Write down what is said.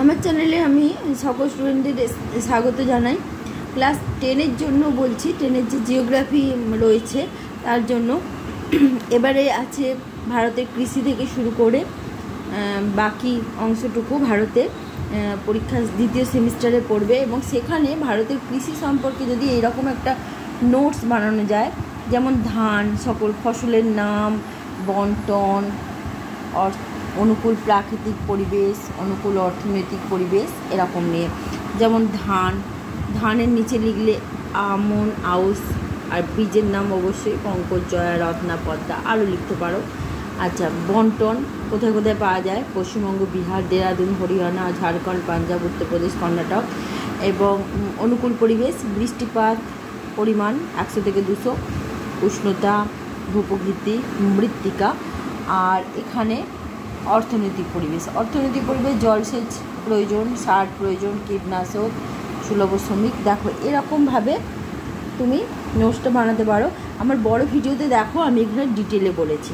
আমার চ্যানেলে আমি সকল স্টুডেন্টদের স্বাগত জানাই। ক্লাস 10-এর জন্য বলছি, 10-এর যে জিওগ্রাফি রয়েছে তার জন্য। এবারে আছে ভারতের কৃষি থেকে শুরু করে বাকি অংশটুকু ভারতের পরীক্ষা দ্বিতীয় সেমিস্টারে পড়বে, এবং সেখানে ভারতের কৃষি সম্পর্কে যদি এরকম একটা নোটস বানানো যায়, যেমন ধান, সকল ফসলের নাম, বন্টন, অনুকূল প্রাকৃতিক পরিবেশ, অনুকূল অর্থনৈতিক পরিবেশ, এরকম নিয়ে। যেমন ধানের নিচে লিখলে আমন, আউশ, আর বীজের নাম অবশ্যই পঙ্কজ, জয়া, রত্না, পদ্মা, আরও লিখতে পারো। আচ্ছা, বন্টন কোথায় কোথায় পাওয়া যায়? পশ্চিমবঙ্গ, বিহার, দেরাদুন, হরিয়ানা, ঝাড়খণ্ড, পাঞ্জাব, উত্তরপ্রদেশ, কর্ণাটক। এবং অনুকূল পরিবেশ, বৃষ্টিপাত পরিমাণ 100 থেকে 200, উষ্ণতা, ভূপ্রকৃতি, মৃত্তিকা। আর এখানে অর্থনৈতিক পরিবেশ, জলসেচ প্রয়োজন, সার প্রয়োজন, কীটনাশক, সুলভ শ্রমিক। দেখো এরকমভাবে তুমি নোটসটা বানাতে পারো। আমার বড় ভিডিওতে দেখো আমি এখানে ডিটেলে বলেছি।